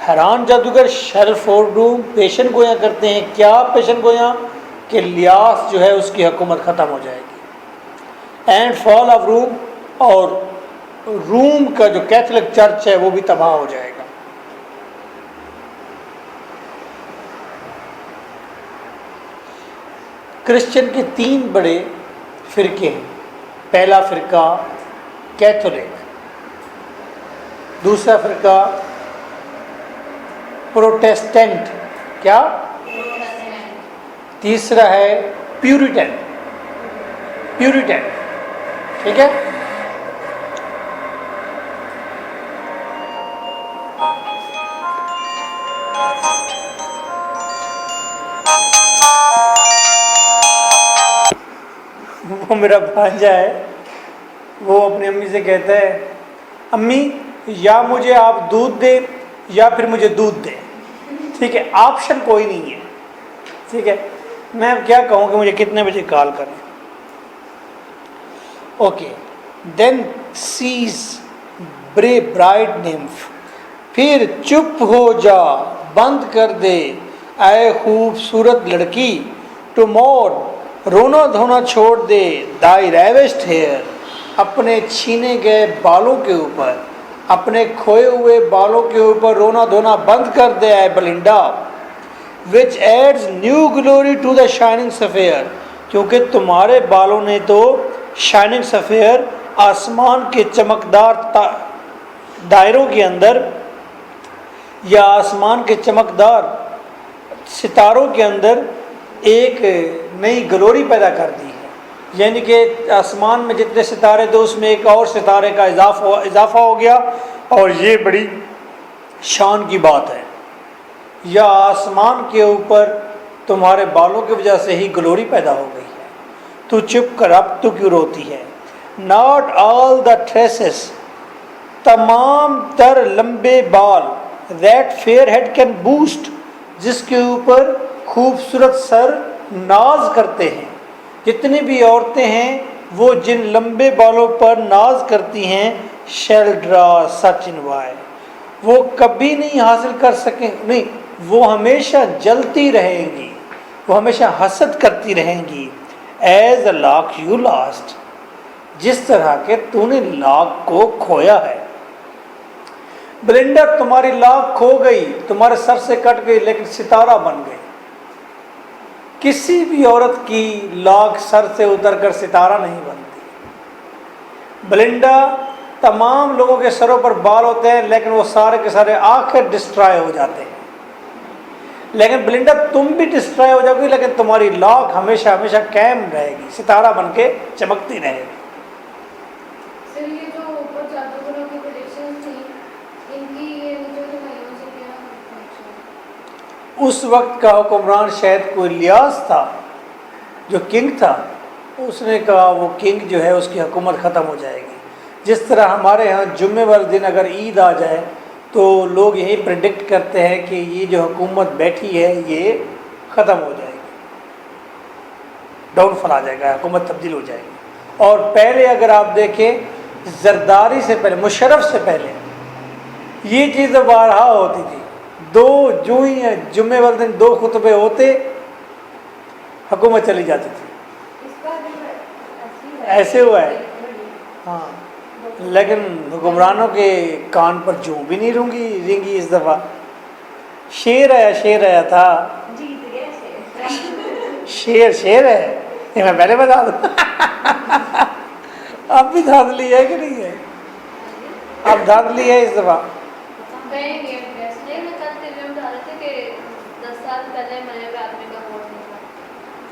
हैरान जादूगर शेल्फोर्डूम पेशन गोया करते हैं। क्या पेशन गोया? कि लियास जो है उसकी हुकूमत ख़त्म हो जाएगी। एंड फॉल ऑफ रूम, और रूम का जो कैथोलिक चर्च है वो भी तबाह हो जाएगा। क्रिश्चियन के 3 बड़े फ़िरके हैं। पहला फ़िरका कैथोलिक, दूसरा फ़िरका प्रोटेस्टेंट, क्या? तीसरा है प्यूरिटन, ठीक है। वो मेरा भांजा है, वो अपनी अम्मी से कहता है, अम्मी या मुझे आप दूध दे या फिर मुझे दूध दे, ठीक है, ऑप्शन कोई नहीं है, ठीक है। मैं अब क्या कहूँ कि मुझे कितने बजे कॉल करें। ओके, देन सीज ब्रे ब्राइट निम्फ, फिर चुप हो जा, बंद कर दे ऐ खूबसूरत लड़की, टुमोर रोना धोना छोड़ दे, दाई रेवेस्ट हेयर, अपने छीने गए बालों के ऊपर, अपने खोए हुए बालों के ऊपर रोना धोना बंद कर दे ऐ Belinda, which adds new glory to the shining sphere, क्योंकि तुम्हारे बालों ने तो शाइनिंग सफ़ेयर आसमान के चमकदार दायरों के अंदर या आसमान के चमकदार सितारों के अंदर एक नई ग्लोरी पैदा कर दी है। यानी कि आसमान में जितने सितारे थे उसमें एक और सितारे का इजाफा हो गया, और ये बड़ी शान की बात है। या आसमान के ऊपर तुम्हारे बालों की वजह से ही ग्लोरी पैदा हो गई है। तू चुप कर, अब तू क्यों रोती है। नॉट ऑल द ट्रेसेस, तमाम तर लंबे बाल, that fair head can boost, जिसके ऊपर खूबसूरत सर नाज करते हैं। जितनी भी औरतें हैं वो जिन लंबे बालों पर नाज करती हैं, शैल ड्रा सच इन वाई, वो कभी नहीं हासिल कर सकें, नहीं, वो हमेशा जलती रहेंगी, वो हमेशा हसद करती रहेंगी। As a lock you lost, जिस तरह के तूने लाख को खोया है। ब्लिंडा, तुम्हारी लाख खो गई, तुम्हारे सर से कट गई, लेकिन सितारा बन गई। किसी भी औरत की लाख सर से उतरकर सितारा नहीं बनती। ब्लिंडा, तमाम लोगों के सरों पर बाल होते हैं, लेकिन वो सारे के सारे आखिर डिस्ट्रॉय हो जाते हैं। लेकिन ब्लिंडा, तुम भी डिस्ट्रॉय हो जाओगी, लेकिन तुम्हारी लाख हमेशा हमेशा कायम रहेगी, सितारा बन के चमकती रहेगी। सर, ये जो ऊपर जादूगरों की प्रेडिक्शन थी, इनकी ये जो कहानियों से क्या connection? उस वक्त का हुक्मरान शायद कोई लियास था, जो किंग था, उसने कहा वो किंग जो है उसकी हुकूमत ख़त्म हो जाएगी। जिस तरह हमारे यहाँ जुम्मे वाले दिन अगर ईद आ जाए तो लोग यही प्रेडिक्ट करते हैं कि ये जो हुकूमत बैठी है ये ख़त्म हो जाएगी, डाउनफॉल आ जाएगा, हुकूमत तब्दील हो जाएगी। और पहले अगर आप देखें, जरदारी से पहले, मुशर्रफ से पहले ये चीज़ बारहा होती थी। जो ही जुम्मे वाले दिन 2 खुतबे होते, हुकूमत चली जाती थी। इसका भी ऐसे हुआ है, हाँ। लेकिन हुक्मरानों के कान पर जूं भी नहीं रेंगी इस दफ़ा। शेर आया था, जीत गया शेर है, ये मैं पहले बता दूँ। आप भी धांध ली है कि नहीं है? आप धांध ली है इस दफ़ा?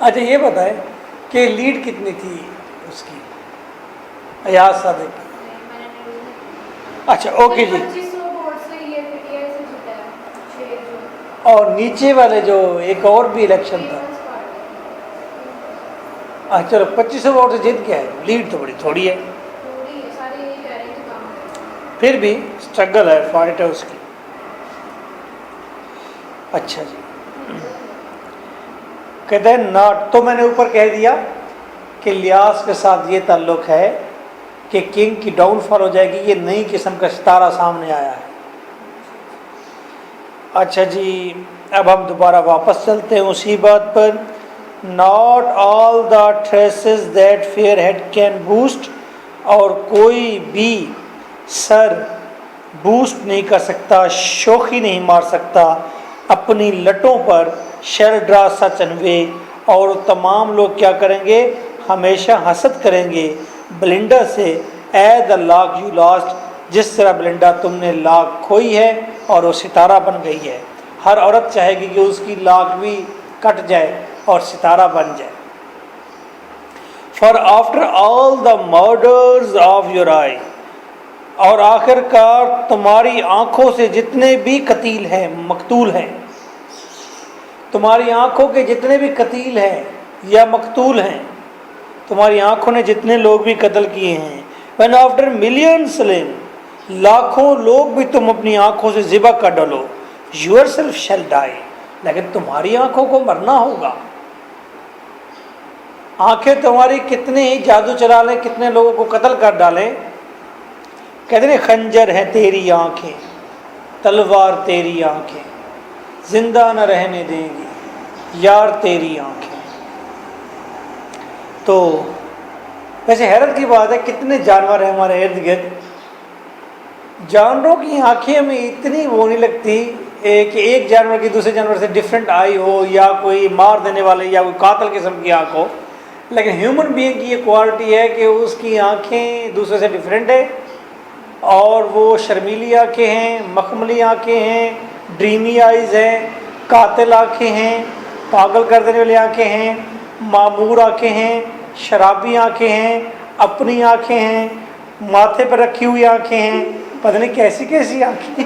अच्छा, ये बताएं कि लीड कितनी थी उसकी, अयाज सादिक की? अच्छा, ओके जी। 2500 वोट से ये पीटीआई से जीता है शेर जो। और नीचे वाले जो एक और भी इलेक्शन था, अच्छा चलो 2500 वोट से जीत गया है, लीड तो बड़ी थोड़ी है, सारे यही कह रहे हैं कि काम फिर भी स्ट्रगल है, फाइट है उसकी। अच्छा जी, कहते हैं नॉट, तो मैंने ऊपर कह दिया कि लियास के साथ ये ताल्लुक है कि किंग की डाउनफॉल हो जाएगी, ये नई किस्म का सितारा सामने आया है। अच्छा जी, अब हम दोबारा वापस चलते हैं उसी बात पर। Not all the traces that fair head can boost, और कोई भी सर बूस्ट नहीं कर सकता, शोखी नहीं मार सकता अपनी लटों पर, शर ड्रा सच अनवे, और तमाम लोग क्या करेंगे, हमेशा हसद करेंगे ब्लिंडा से, ए द लाख यू लास्ट, जिस तरह ब्लिंडा तुमने लाख खोई है और वो सितारा बन गई है। हर औरत चाहेगी कि उसकी लाख भी कट जाए और सितारा बन जाए। For after all the murders of your eye, और आखिरकार तुम्हारी आंखों से जितने भी कतील हैं, मकतूल हैं, तुम्हारी आंखों के जितने भी कतील हैं या मकतूल हैं, तुम्हारी आंखों ने जितने लोग भी कत्ल किए हैं, when after millions slain, लाखों लोग भी तुम अपनी आंखों से ज़िबा कर डालो, yourself shall die, लेकिन तुम्हारी आंखों को मरना होगा। आंखें तुम्हारी कितने ही जादू चला लें, कितने लोगों को कत्ल कर डालें, कहते हैं खंजर है तेरी आंखें, तलवार तेरी आंखें, जिंदा न रहने देंगी यार तेरी आंखें। तो वैसे हैरत की बात है, कितने जानवर हैं हमारे इर्द गिर्द, जानवरों की आंखें हमें इतनी वो नहीं लगती कि एक जानवर की दूसरे जानवर से डिफरेंट आई हो, या कोई मार देने वाले या कोई कातिल किस्म की आँख हो, लेकिन ह्यूमन बीइंग की ये क्वालिटी है कि उसकी आंखें दूसरे से डिफरेंट है, और वो शर्मीली आंखें हैं, मखमली आंखें हैं, ड्रीमी आइज़ हैं, कातिल आंखें हैं, पागल कर देने वाली आंखें हैं, मामूर आंखें हैं, शराबी आंखें हैं, अपनी आंखें हैं, माथे पर रखी हुई आंखें हैं, पता नहीं कैसी कैसी आंखें।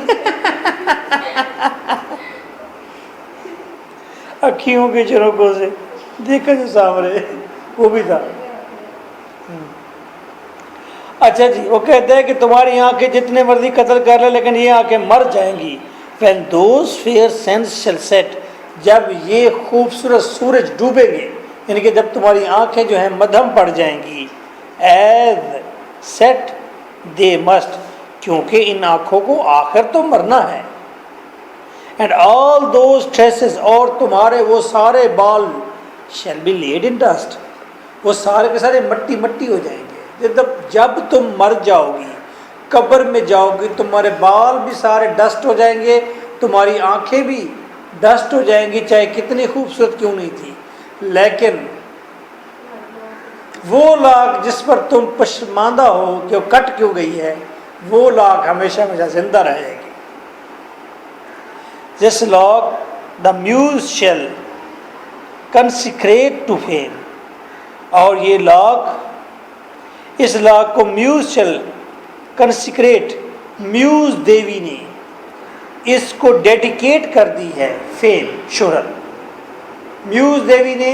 अखियों के झरोकों से देखा जो सामने, वो भी था। अच्छा जी, वो कहते हैं कि तुम्हारी आंखें जितने मर्जी कत्ल कर ले, लेकिन ये आंखें मर जाएंगी। When those fair suns shall set, जब ये खूबसूरत सूरज डूबेंगे, यानी कि जब तुम्हारी आंखें जो हैं मध्यम पड़ जाएंगी, एज सेट दे मस्ट, क्योंकि इन आँखों को आखिर तो मरना है। एंड ऑल दोज ट्रेसेस, और तुम्हारे वो सारे बाल shall be laid in dust, वो सारे के सारे मट्टी मट्टी हो जाएंगे। जब तुम मर जाओगी, कब्र में जाओगी, तुम्हारे बाल भी सारे डस्ट हो जाएंगे, तुम्हारी आंखें भी डस्ट हो जाएंगी, चाहे कितनी खूबसूरत क्यों नहीं थी। लेकिन वो लाख जिस पर तुम पशमानदा हो कि वो कट क्यों गई है, वो लाख हमेशा हमेशा जिंदा रहेगी। This lock the Muse shall consecrate to fame, और ये लॉक, इस लॉक को म्यूज शेल कंसिक्रेट, म्यूज देवी ने इसको डेडिकेट कर दी है फेम, शोहरत। म्यूज देवी ने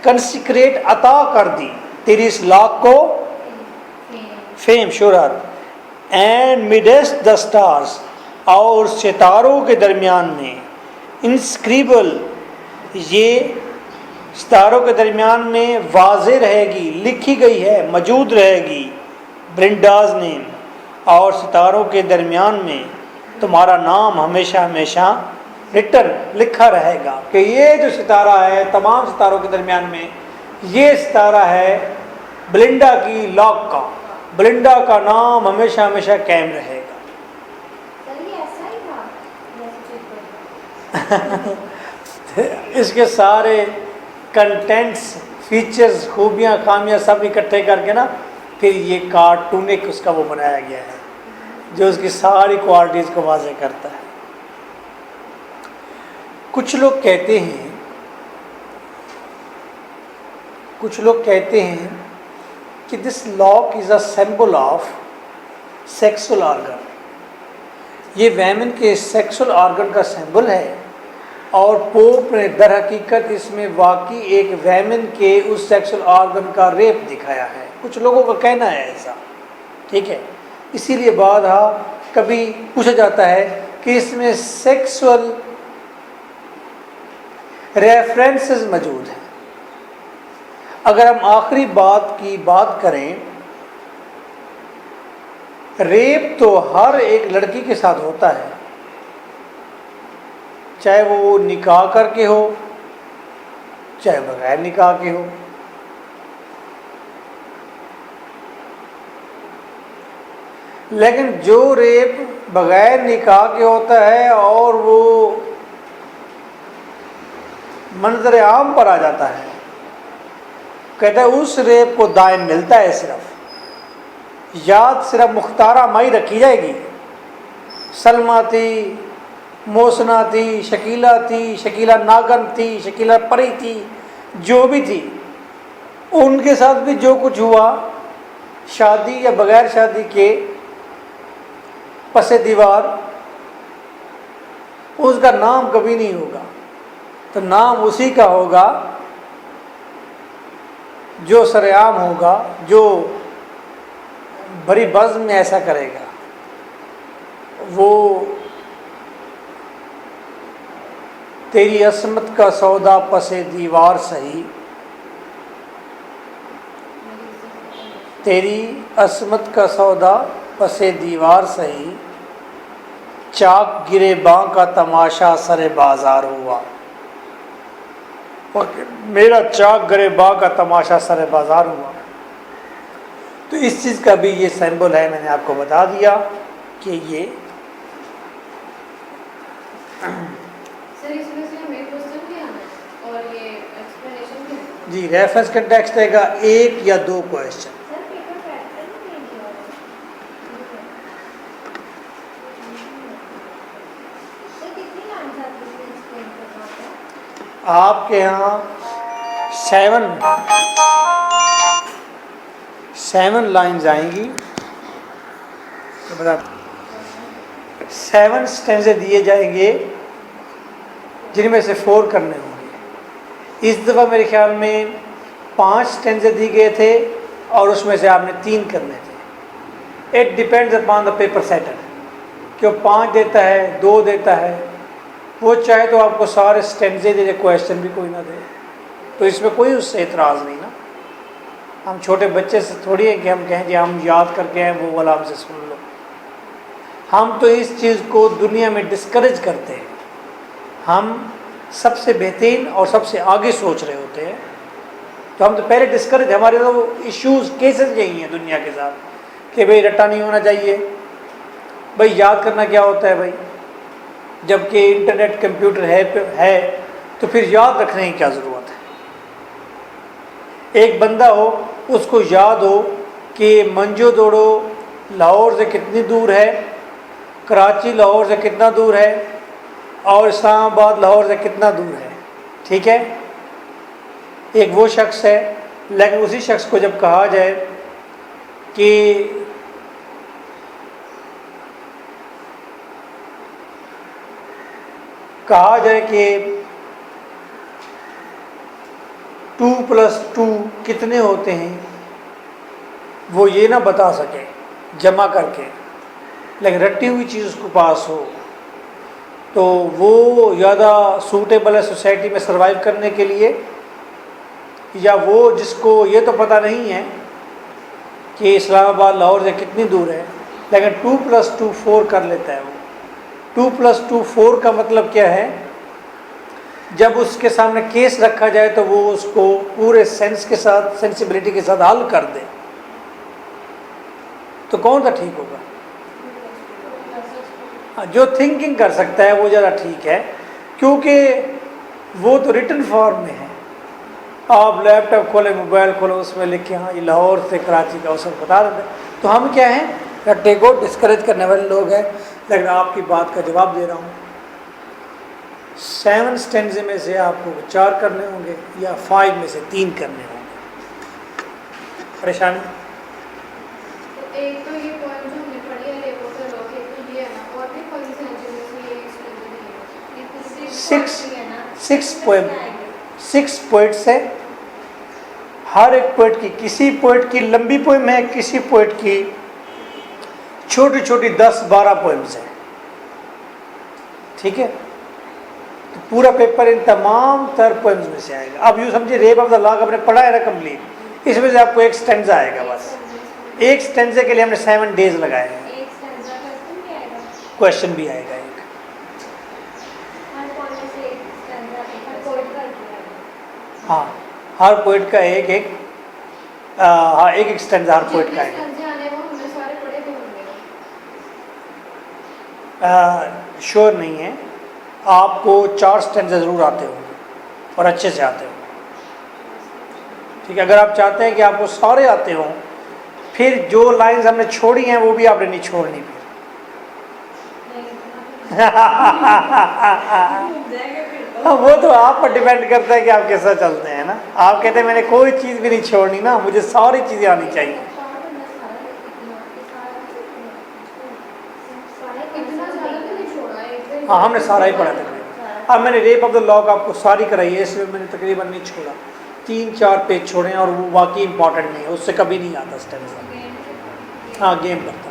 कंसिक्रेट अता कर दी तेरी इस लॉक को फेम, शोहरत। एंड मिडेस्ट द स्टार्स, और सितारों के दरमियान में इंस्क्रिबल, ये सितारों के दरमियान में वाज़े रहेगी, लिखी गई है, मौजूद रहेगी ब्रिंडाज नेम, और सितारों के दरमियान में तुम्हारा नाम हमेशा हमेशा रिटन, लिखा रहेगा कि ये जो सितारा है, तमाम सितारों के दरमियान में ये सितारा है ब्लिंडा की लॉक का, ब्लिंडा का नाम हमेशा हमेशा कायम रहेगा। इसके सारे कंटेंट्स, फीचर्स, खूबियाँ, खामियाँ सब इकट्ठे करके ना फिर ये कार्टूनिक उसका वो बनाया गया है, जो उसकी सारी क्वालिटीज़ को वाज़े करता है। कुछ लोग कहते हैं कि this Lok is a symbol of sexual organ, ये वैमन के सेक्सुअल ऑर्गन का सिंबल है, और पोप ने दर हकीकत इसमें वाकई एक वैमन के उस सेक्सुअल ऑर्गन का रेप दिखाया है। कुछ लोगों का कहना है ऐसा, ठीक है। इसीलिए बाद कभी पूछा जाता है कि इसमें सेक्सुअल रेफरेंसेस मौजूद हैं। अगर हम आखिरी बात की बात करें, रेप तो हर एक लड़की के साथ होता है, चाहे वो निकाह करके हो, चाहे बगैर निकाह के हो। लेकिन जो रेप बगैर निकाह के होता है और वो मंजर आम पर आ जाता है, कहता है उस रेप को दायम मिलता है, सिर्फ याद सिर्फ मुख्तारा माई रखी जाएगी। सलमा थी, मोसना थी, शकीला नागन थी, शकीला परी थी, जो भी थी, उनके साथ भी जो कुछ हुआ शादी या बगैर शादी के पसे दीवार, उसका नाम कभी नहीं होगा। तो नाम उसी का होगा जो सरेआम होगा, जो बड़ी बज़्म में ऐसा करेगा। वो तेरी असमत का सौदा पसे दीवार सही, तेरी असमत का सौदा पसे दीवार सही, चाक गिरे बाँ का तमाशा सरे बाजार हुआ। मेरा चाक गिरे बाँ का तमाशा सरे बाजार हुआ। तो इस चीज़ का भी ये सिंबल है, मैंने आपको बता दिया कि ये सर इसमें से हमें क्वेश्चन भी आना है और ये एक्सप्लेनेशन भी है। जी, रेफरेंस कंटेक्स्ट रहेगा 1 या 2 क्वेश्चन। सर पेपर पैटर्न नहीं किया सर, कितनी लाइन आती है एक्सप्लेन करना है? आपके यहाँ 7 लाइन्स आएंगी, तो बता 7 स्टेंजे दिए जाएंगे, जिनमें से 4 करने होंगे। इस दफ़ा मेरे ख्याल में 5 स्टेंजे दिए गए थे और उसमें से आपने 3 करने थे। It depends upon the paper setter कि वो 5 देता है, 2 देता है। वो चाहे तो आपको सारे स्टेंजे दे दे, क्वेश्चन भी कोई ना दे, तो इसमें कोई उससे एतराज़ नहीं ना। हम छोटे बच्चे से थोड़ी है कि हम कहें कि हम याद करके हैं वो वाला हमसे सुन लो। हम तो इस चीज़ को दुनिया में डिस्करेज करते हैं। हम सबसे बेहतरीन और सबसे आगे सोच रहे होते हैं, तो हम तो पहले डिस्करेज, हमारे तो इश्यूज केसेस यही हैं दुनिया के साथ कि भाई रट्टा नहीं होना चाहिए, भाई याद करना क्या होता है भाई, जबकि इंटरनेट कंप्यूटर है तो फिर याद रखने की क्या ज़रूरत है। एक बंदा हो उसको याद हो कि मंजोदड़ो लाहौर से कितनी दूर है, कराची लाहौर से कितना दूर है और इस्लामाबाद लाहौर से कितना दूर है, ठीक है। एक वो शख्स है, लेकिन उसी शख्स को जब कहा जाए कि कि 2+2 कितने होते हैं, वो ये ना बता सके जमा करके, लेकिन रट्टी हुई चीज़ उसको पास हो, तो वो ज़्यादा सूटेबल है सोसाइटी में सरवाइव करने के लिए, या वो जिसको ये तो पता नहीं है कि इस्लामाबाद लाहौर से कितनी दूर है, लेकिन 2+2 4 कर लेता है। वो 2+2 4 का मतलब क्या है, जब उसके सामने केस रखा जाए तो वो उसको पूरे सेंस के साथ, सेंसिबिलिटी के साथ हल कर दे, तो कौन सा ठीक होगा? जो थिंकिंग कर सकता है वो ज़्यादा ठीक है, क्योंकि वो तो रिटन फॉर्म में है। आप लैपटॉप खोले, मोबाइल खोलो, उसमें लिखे हाँ ये लाहौर से कराची का अवसर बता रहे थे। तो हम क्या हैं, रट्टे को डिस्करेज करने वाले लोग हैं। लेकिन आपकी बात का जवाब दे रहा हूँ, 7 स्टैंजे में से आपको 4 करने होंगे या 5 में से 3 करने होंगे। परेशानी तो एक तो ये पॉइंट जो हमने पढ़ी है लेवो का लॉक, एक तो ये है ना, और भी पॉइंट्स हैं जिनमें से ये एक्सप्लेन है। 6 पोइट्स है, हर एक पोइट की, किसी पोइट की लंबी पोइम है, किसी पोइट की छोटी छोटी 10-12 पोइम्स हैं, ठीक है। तो पूरा पेपर इन तमाम तर पोइम्स में से आएगा। अब यूँ समझिए रेप ऑफ द लॉक आपने पढ़ा है ना कंप्लीट, इसमें से आपको एक स्टैंजा आएगा बस। एक स्टैंजे के लिए हमने 7 डेज लगाए हैं। क्वेश्चन भी आएगा एक। हाँ, हर पोइट का एक स्टैंजा हर पोइट का आएगा। श्योर नहीं है, आपको 4 स्टैंजा ज़रूर आते होंगे और अच्छे से आते होंगे, ठीक है। अगर आप चाहते हैं कि आपको सारे आते हों, फिर जो लाइंस हमने छोड़ी हैं वो भी आपने नहीं छोड़नी फिर। वो तो आप पर डिपेंड करता है कि आप कैसा चलते हैं ना। आप कहते हैं मैंने कोई चीज़ भी नहीं छोड़नी ना, मुझे सारी चीज़ें आनी चाहिए। हाँ, हमने सारा ही पढ़ा तकरीबन। अब मैंने रेप ऑफ द लॉक आपको सारी कराई है, इसमें मैंने तकरीबन नहीं छोड़ा, 3-4 पेज छोड़े हैं और वो वाकई इंपॉर्टेंट नहीं है, उससे कभी नहीं आता स्टेंजा। हाँ, गेम करता